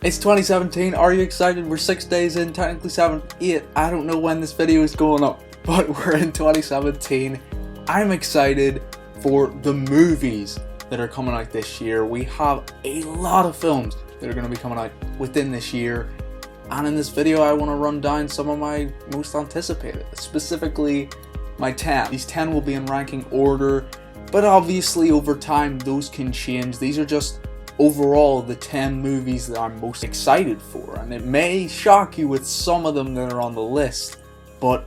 It's 2017, are you excited? We're 6 days in, technically 7, 8, I don't know when this video is going up, but we're in 2017. I'm excited for the movies that are coming out this year. We have a lot of films that are going to be coming out within this year, and in this video I want to run down some of my most anticipated, specifically my 10. These 10 will be in ranking order, but obviously over time those can change. These are just overall the 10 movies that I'm most excited for, and it may shock you with some of them that are on the list, but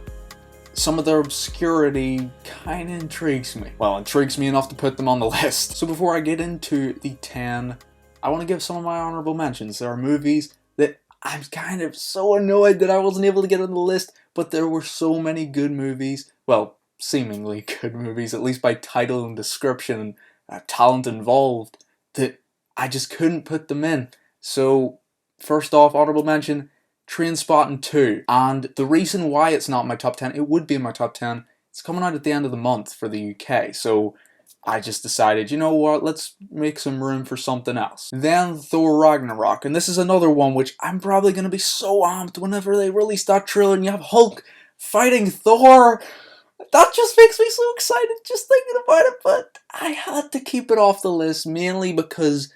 some of their obscurity kinda intrigues me. Well, intrigues me enough to put them on the list. So before I get into the 10, I want to give some of my honorable mentions. There are movies that I'm kind of so annoyed that I wasn't able to get on the list, but there were so many good movies, well, seemingly good movies, at least by title and description and talent involved, that I just couldn't put them in. So first off, honorable mention, Trainspotting 2. And the reason why it's not in my top 10, it would be in my top 10, it's coming out at the end of the month for the UK. So I just decided, you know what, let's make some room for something else. Then Thor Ragnarok, and this is another one which I'm probably going to be so amped whenever they release that trailer and you have Hulk fighting Thor. That just makes me so excited just thinking about it, but I had to keep it off the list mainly because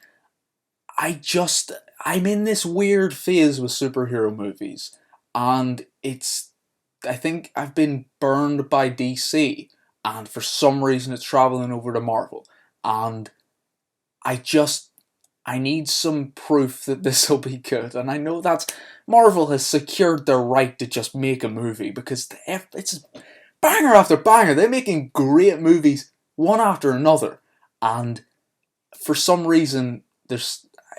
I'm in this weird phase with superhero movies, and I think I've been burned by DC, and for some reason it's traveling over to Marvel, and I need some proof that this will be good, and I know that Marvel has secured their right to just make a movie, because it's banger after banger, they're making great movies one after another, and for some reason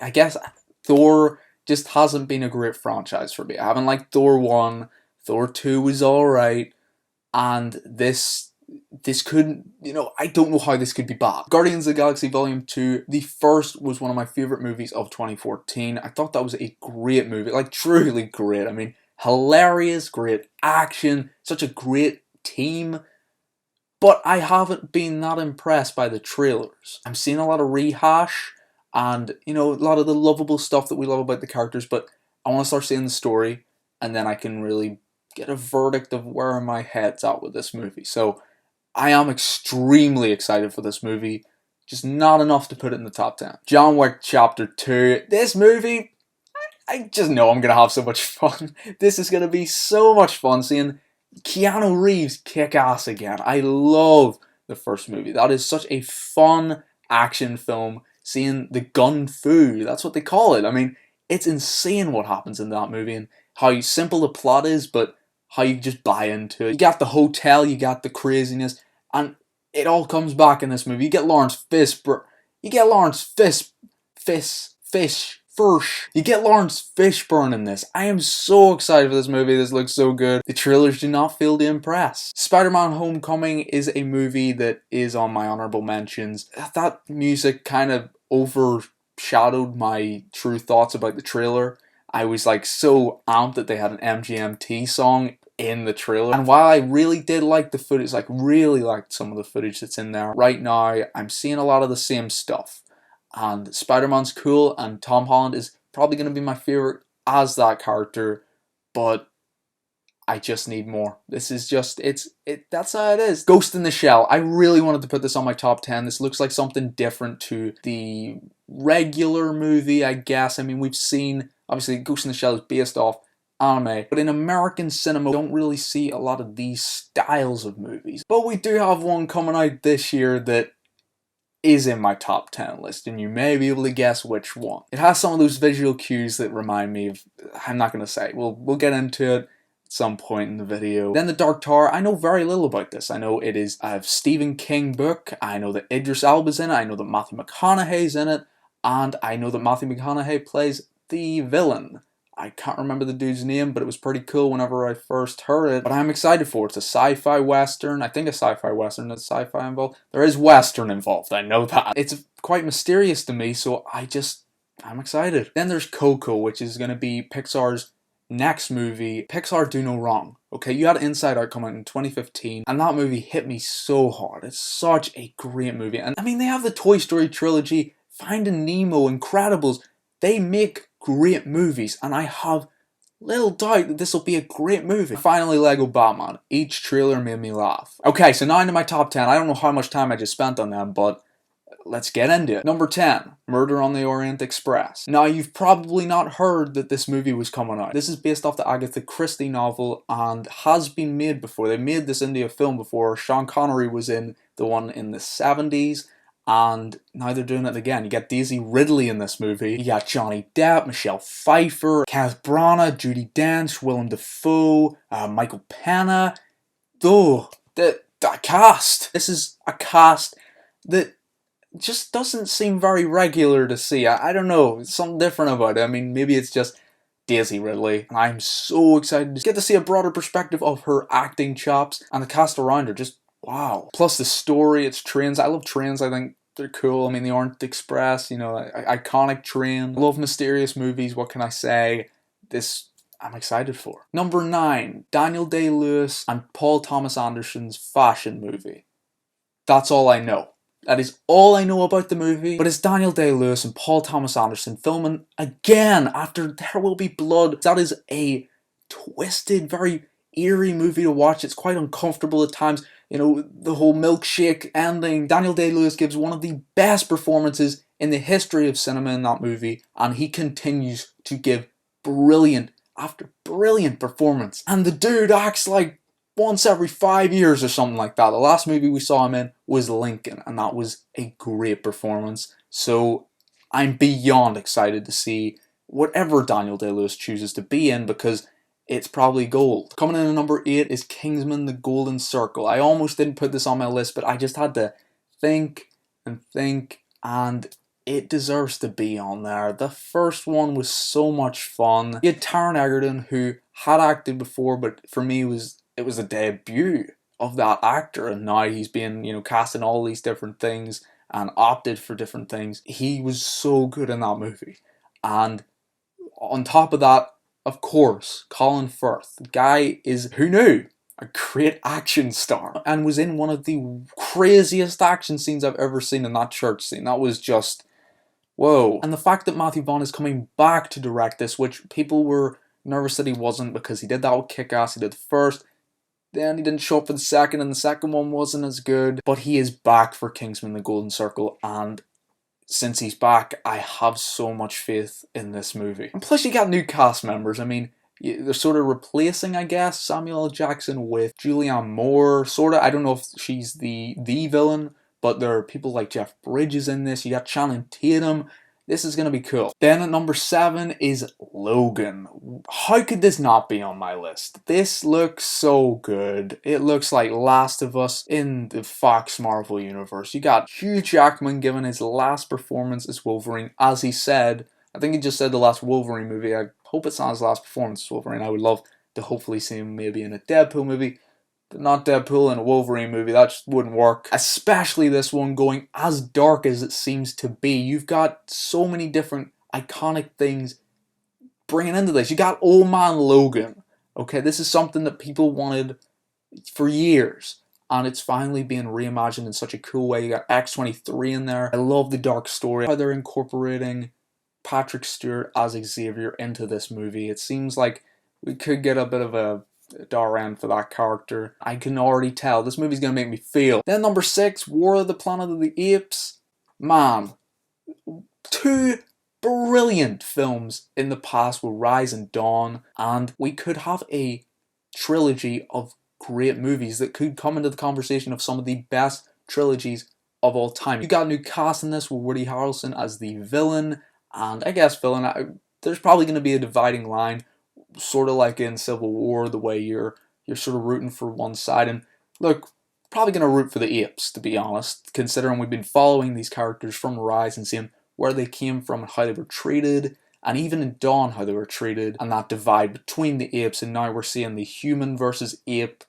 I guess Thor just hasn't been a great franchise for me. I haven't liked Thor 1, Thor 2 was alright, and this couldn't, I don't know how this could be bad. Guardians of the Galaxy Volume 2, the first was one of my favourite movies of 2014. I thought that was a great movie, like truly great. I mean, hilarious, great action, such a great team. But I haven't been that impressed by the trailers. I'm seeing a lot of rehash, and, a lot of the lovable stuff that we love about the characters, but I want to start seeing the story, and then I can really get a verdict of where my head's at with this movie. So, I am extremely excited for this movie, just not enough to put it in the top 10. John Wick Chapter 2. This movie, I just know I'm going to have so much fun. This is going to be so much fun seeing Keanu Reeves kick ass again. I love the first movie. That is such a fun action film. Seeing the gun fu, that's what they call it. I mean, it's insane what happens in that movie and how simple the plot is, but how you just buy into it. You got the hotel, you got the craziness, and it all comes back in this movie. You get Lawrence Fishburne. You get Lawrence You get Lawrence Fishburne in this. I am so excited for this movie. This looks so good. The trailers do not fail to impress. Spider-Man Homecoming is a movie that is on my honorable mentions. That music kind of overshadowed my true thoughts about the trailer. I was like so amped that they had an MGMT song in the trailer. And while I really did like the footage, really liked some of the footage that's in there, right now I'm seeing a lot of the same stuff. And Spider-Man's cool, and Tom Holland is probably going to be my favorite as that character, but I just need more. This is just, that's how it is. Ghost in the Shell. I really wanted to put this on my top 10. This looks like something different to the regular movie, I guess. I mean, we've seen, obviously, Ghost in the Shell is based off anime, but in American cinema, we don't really see a lot of these styles of movies. But we do have one coming out this year that is in my top 10 list, and you may be able to guess which one. It has some of those visual cues that remind me of, I'm not going to say, we'll get into it at some point in the video. Then The Dark Tower, I know very little about this. I know it is a Stephen King book, I know that Idris Elba's in it, I know that Matthew McConaughey's in it, and I know that Matthew McConaughey plays the villain. I can't remember the dude's name, but it was pretty cool whenever I first heard it. But I'm excited for it. It's a sci-fi western. I think a sci-fi western. There's sci-fi involved. There is western involved. I know that. It's quite mysterious to me, so I'm excited. Then there's Coco, which is going to be Pixar's next movie. Pixar do no wrong. Okay, you had Inside Out come out in 2015, and that movie hit me so hard. It's such a great movie. And I mean, they have the Toy Story trilogy, Finding Nemo, Incredibles. They make great movies, and I have little doubt that this will be a great movie. Finally, Lego Batman. Each trailer made me laugh. Okay, so now into my top 10. I don't know how much time I just spent on them, but let's get into it. Number 10, Murder on the Orient Express. Now, you've probably not heard that this movie was coming out. This is based off the Agatha Christie novel and has been made before. They made this into a film before. Sean Connery was in the one in the 70s, and now they're doing it again. You get Daisy Ridley in this movie. You got Johnny Depp, Michelle Pfeiffer, Kenneth Branagh, Judi Dench, Willem Dafoe, Michael Pena. Oh, the cast. This is a cast that just doesn't seem very regular to see. I don't know, something different about it. I mean, maybe it's just Daisy Ridley, and I'm so excited to get to see a broader perspective of her acting chops, and the cast around her, just wow. Plus the story, it's trains. I love trains, I think they're cool. I mean, the Orient Express, you know, iconic train. I love mysterious movies, what can I say? This I'm excited for. Number 9, Daniel Day-Lewis and Paul Thomas Anderson's fashion movie. That's all I know. That is all I know about the movie, but it's Daniel Day-Lewis and Paul Thomas Anderson filming again after There Will Be Blood. That is a twisted, very eerie movie to watch. It's quite uncomfortable at times. You know, the whole milkshake ending. Daniel Day-Lewis gives one of the best performances in the history of cinema in that movie, and he continues to give brilliant after brilliant performance. And the dude acts like once every 5 years or something like that. The last movie we saw him in was Lincoln, and that was a great performance. So I'm beyond excited to see whatever Daniel Day-Lewis chooses to be in, because it's probably gold. Coming in at number 8 is Kingsman: The Golden Circle. I almost didn't put this on my list, but I just had to think, and it deserves to be on there. The first one was so much fun. You had Taron Egerton, who had acted before, but for me it was a debut of that actor, and now he's being, you know, cast in all these different things and opted for different things. He was so good in that movie. And on top of that, of course, Colin Firth. The guy is, who knew, a great action star, and was in one of the craziest action scenes I've ever seen in that church scene. That was just, whoa. And the fact that Matthew Vaughn is coming back to direct this, which people were nervous that he wasn't, because he did that with Kick-Ass, he did the first, then he didn't show up for the second, and the second one wasn't as good. But he is back for Kingsman: The Golden Circle, and since he's back, I have so much faith in this movie. And plus you got new cast members. I mean, they're sort of replacing, I guess, Samuel L. Jackson with Julianne Moore, sort of. I don't know if she's the villain, but there are people like Jeff Bridges in this. You got Channing Tatum. This is going to be cool. Then at number 7 is Logan. How could this not be on my list? This looks so good. It looks like Last of Us in the Fox Marvel universe. You got Hugh Jackman giving his last performance as Wolverine, as he said. I think he just said the last Wolverine movie. I hope it's not his last performance as Wolverine. I would love to hopefully see him maybe in a Deadpool movie. But not Deadpool in a Wolverine movie, that just wouldn't work. Especially this one going as dark as it seems to be. You've got so many different iconic things bringing into this. You got Old Man Logan. Okay, this is something that people wanted for years, and it's finally being reimagined in such a cool way. You got X-23 in there. I love the dark story, how they're incorporating Patrick Stewart as Xavier into this movie. It seems like we could get a bit of a dark end for that character. I can already tell this movie's gonna make me feel. Then number 6, War of the Planet of the Apes. Man, 2 brilliant films in the past with Rise and Dawn, and we could have a trilogy of great movies that could come into the conversation of some of the best trilogies of all time. You got a new cast in this with Woody Harrelson as the villain, and I guess villain, there's probably going to be a dividing line, sort of like in Civil War, the way you're sort of rooting for one side. And look, probably going to root for the apes, to be honest, considering we've been following these characters from Rise and seeing where they came from and how they were treated, and even in Dawn how they were treated, and that divide between the apes, and now we're seeing the human versus ape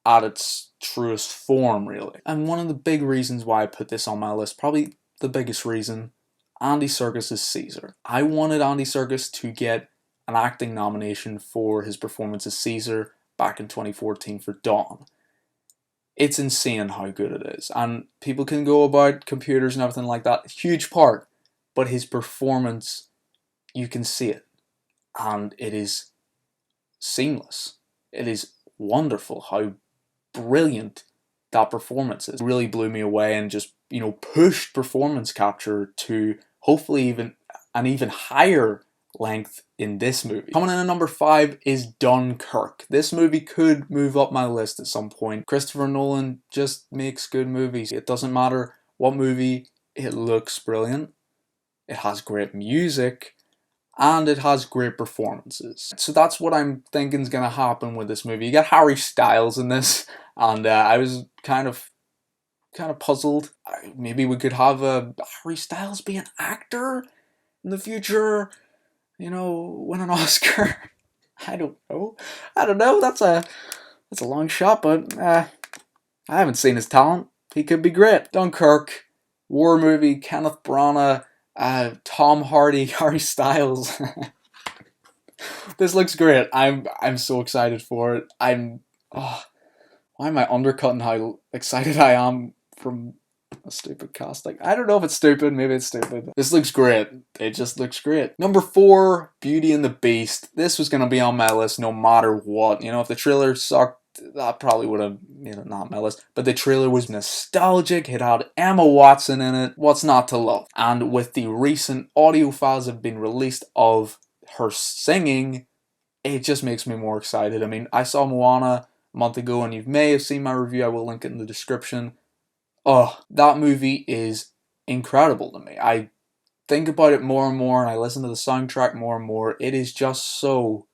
at its truest form, really. And one of the big reasons why I put this on my list, probably the biggest reason, Andy Serkis is Caesar. I wanted Andy Serkis to get an acting nomination for his performance as Caesar back in 2014 for Dawn. It's insane how good it is, and people can go about computers and everything like that, huge part, but his performance you can see it, and it is seamless. It is wonderful how brilliant that performance is. It really blew me away and just, pushed performance capture to hopefully even an even higher length in this movie. Coming in at number 5 is Dunkirk. This movie could move up my list at some point. Christopher Nolan just makes good movies. It doesn't matter what movie, it looks brilliant. It has great music, and it has great performances. So that's what I'm thinking is going to happen with this movie. You got Harry Styles in this, and I was kind of puzzled. Maybe we could have Harry Styles be an actor in the future, win an Oscar. I don't know. That's a long shot, but I haven't seen his talent. He could be great. Dunkirk, war movie, Kenneth Branagh, Tom Hardy, Harry Styles. This looks great. I'm so excited for it. Why am I undercutting how excited I am from a stupid casting? I don't know if it's stupid. Maybe it's stupid. This looks great. It just looks great. Number 4, Beauty and the Beast. This was going to be on my list no matter what. If the trailer sucked, that probably would have made it not my list. But the trailer was nostalgic. It had Emma Watson in it. What's not to love? And with the recent audio files that have been released of her singing, it just makes me more excited. I mean, I saw Moana a month ago, and you may have seen my review. I will link it in the description. Oh, that movie is incredible to me. I think about it more and more, and I listen to the soundtrack more and more. It is just so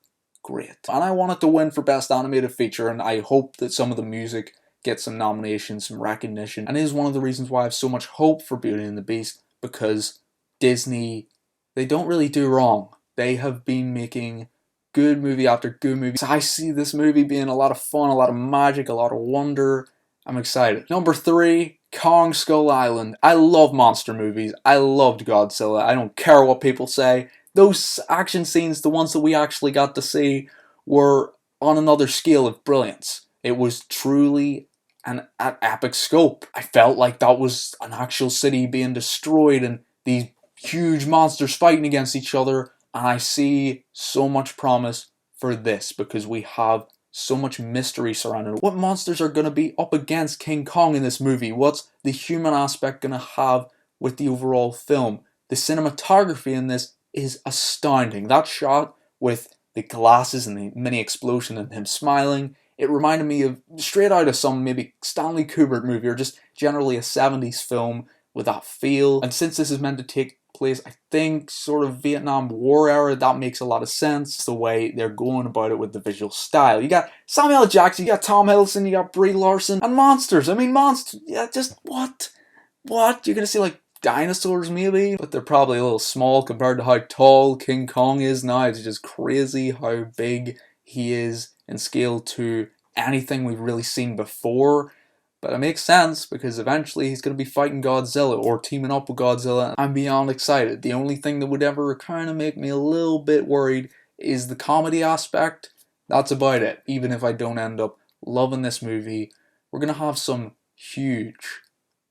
great. And I want it to win for Best Animated Feature, and I hope that some of the music gets some nominations, some recognition. And it is one of the reasons why I have so much hope for Beauty and the Beast, because Disney, they don't really do wrong. They have been making good movie after good movie. So I see this movie being a lot of fun, a lot of magic, a lot of wonder. I'm excited. Number 3, Kong Skull Island. I love monster movies. I loved Godzilla. I don't care what people say. Those action scenes, the ones that we actually got to see, were on another scale of brilliance. It was truly an epic scope. I felt like that was an actual city being destroyed and these huge monsters fighting against each other. And I see so much promise for this because we have so much mystery surrounding it. What monsters are going to be up against King Kong in this movie? What's the human aspect going to have with the overall film? The cinematography in this is astounding. That shot with the glasses and the mini explosion and him smiling, it reminded me of straight out of some maybe Stanley Kubrick movie or just generally a 70s film with that feel. And since this is meant to take place, I think, sort of Vietnam War era, that makes a lot of sense, the way they're going about it with the visual style. You got Samuel L. Jackson, you got Tom Hiddleston, you got Brie Larson, and monsters. I mean, monsters, yeah, just what? You're gonna see, like, dinosaurs maybe? But they're probably a little small compared to how tall King Kong is now. It's just crazy how big he is in scale to anything we've really seen before. But it makes sense because eventually he's going to be fighting Godzilla or teaming up with Godzilla. I'm beyond excited. The only thing that would ever kind of make me a little bit worried is the comedy aspect. That's about it. Even if I don't end up loving this movie, we're going to have some huge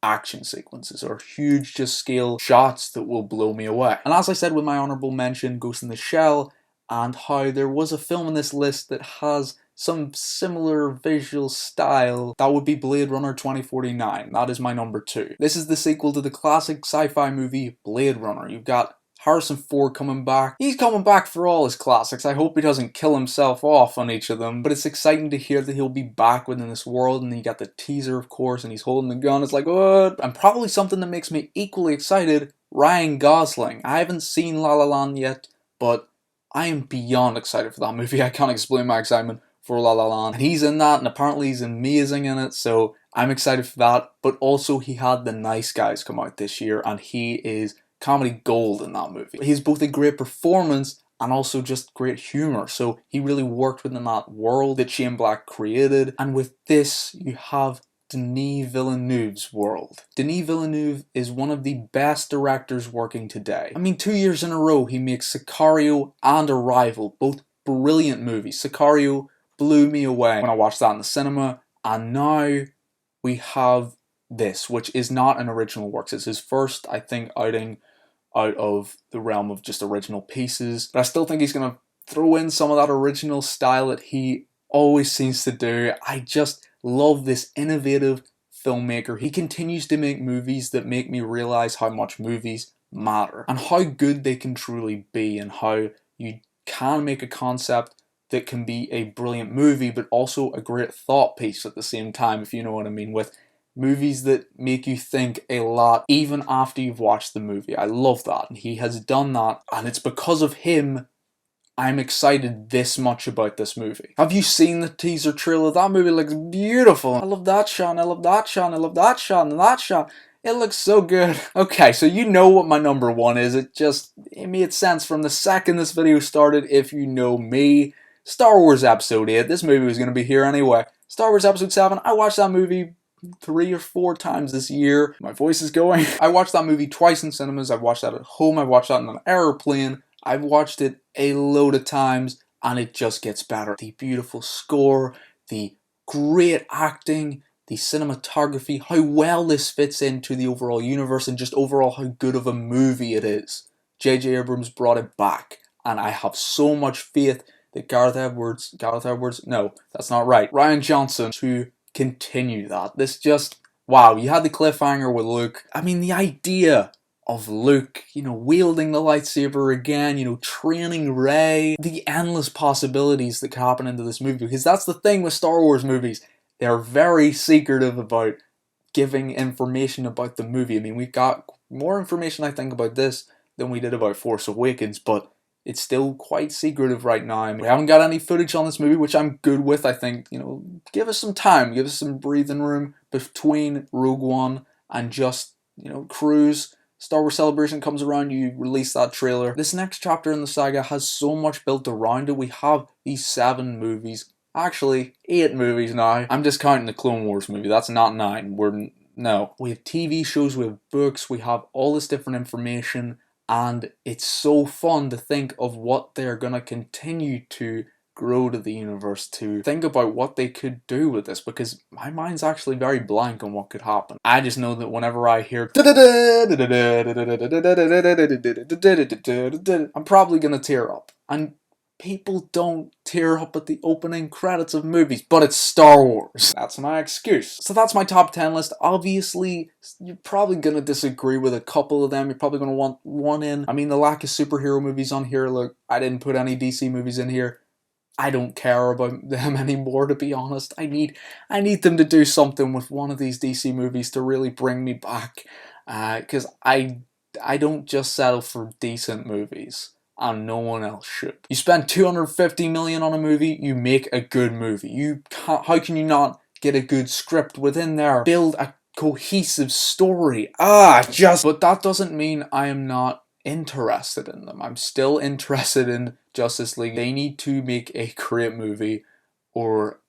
action sequences or huge just scale shots that will blow me away. And as I said with my honorable mention, Ghost in the Shell, and how there was a film on this list that has some similar visual style, that would be Blade Runner 2049. That is my number 2. This is the sequel to the classic sci-fi movie Blade Runner. You've got Harrison Ford coming back. He's coming back for all his classics. I hope he doesn't kill himself off on each of them, but it's exciting to hear that he'll be back within this world. And then you got the teaser, of course, and he's holding the gun. It's like, what? And probably something that makes me equally excited, Ryan Gosling. I haven't seen La La Land yet, but I am beyond excited for that movie. I can't explain my excitement for La La Land. And he's in that, and apparently he's amazing in it, so I'm excited for that. But also, he had The Nice Guys come out this year, and he is comedy gold in that movie. He's both a great performance and also just great humor, so he really worked within that world that Shane Black created. And with this, you have Denis Villeneuve's world. Denis Villeneuve is one of the best directors working today. I mean, 2 years in a row, he makes Sicario and Arrival, both brilliant movies. Sicario blew me away when I watched that in the cinema, and now we have this, which is not an original work. It's his first, I think, outing out of the realm of just original pieces. But I still think he's going to throw in some of that original style that he always seems to do. I just love this innovative filmmaker. He continues to make movies that make me realize how much movies matter and how good they can truly be, and how you can make a concept that can be a brilliant movie but also a great thought piece at the same time, if you know what I mean, with movies that make you think a lot even after you've watched the movie. I love that, and he has done that, and it's because of him I'm excited this much about this movie. Have you seen the teaser trailer? That movie looks beautiful. I love that shot, I love that shot, I love that shot, and that shot. It looks so good. Okay, so you know what my number one is. It made sense from the second this video started, if you know me. Star Wars Episode 8. This movie was going to be here anyway. Star Wars Episode 7. I watched that movie 3 or 4 times this year. My voice is going. I watched that movie twice in cinemas. I've watched that at home. I've watched that on an airplane. I've watched it a load of times, and it just gets better. The beautiful score, the great acting, the cinematography, how well this fits into the overall universe, and just overall how good of a movie it is. J.J. Abrams brought it back, and I have so much faith that no, that's not right, Rian Johnson to continue that. This just, wow, you had the cliffhanger with Luke. I mean, the idea of Luke, wielding the lightsaber again, training Rey, the endless possibilities that could happen into this movie, because that's the thing with Star Wars movies. They're very secretive about giving information about the movie. I mean, we've got more information, I think, about this than we did about Force Awakens, but it's still quite secretive right now. I mean, we haven't got any footage on this movie, which I'm good with. I think, give us some time, give us some breathing room between Rogue One and just, cruise. Star Wars Celebration comes around, you release that trailer. This next chapter in the saga has so much built around it. We have these 7 movies, actually 8 movies now. I'm discounting the Clone Wars movie, that's not 9. No. We have TV shows, we have books, we have all this different information, and it's so fun to think of what they're going to continue to grow to the universe, to think about what they could do with this, because my mind's actually very blank on what could happen. I just know that whenever I hear I'm probably gonna tear up. And people don't tear up at the opening credits of movies, but it's Star Wars. That's my excuse. So that's my top 10 list. Obviously, you're probably gonna disagree with a couple of them. You're probably gonna want one in. I mean, the lack of superhero movies on here. Look, I didn't put any DC movies in here. I don't care about them anymore, to be honest. I need them to do something with one of these DC movies to really bring me back, because I don't just settle for decent movies, and no one else should. You spend $250 million on a movie, you make a good movie. How can you not get a good script within there? Build a cohesive story. But that doesn't mean I am not interested in them. I'm still interested in Justice League. They need to make a great movie, or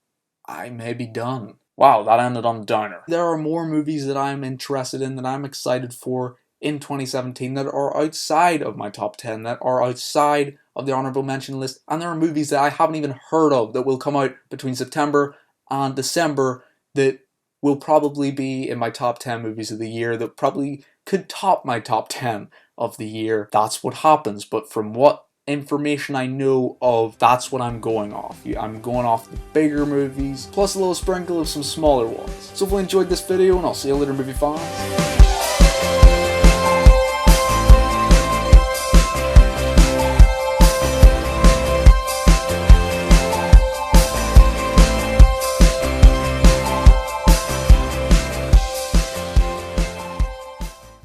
I may be done. Wow, that ended on a downer. There are more movies that I'm interested in, that I'm excited for in 2017, that are outside of my top 10, that are outside of the honorable mention list, and there are movies that I haven't even heard of that will come out between September and December that will probably be in my top 10 movies of the year, that probably could top my top 10 of the year. That's what happens, but from what information I know of, that's what I'm going off. I'm going off the bigger movies, plus a little sprinkle of some smaller ones. So if you enjoyed this video, and I'll see you later, movie fans.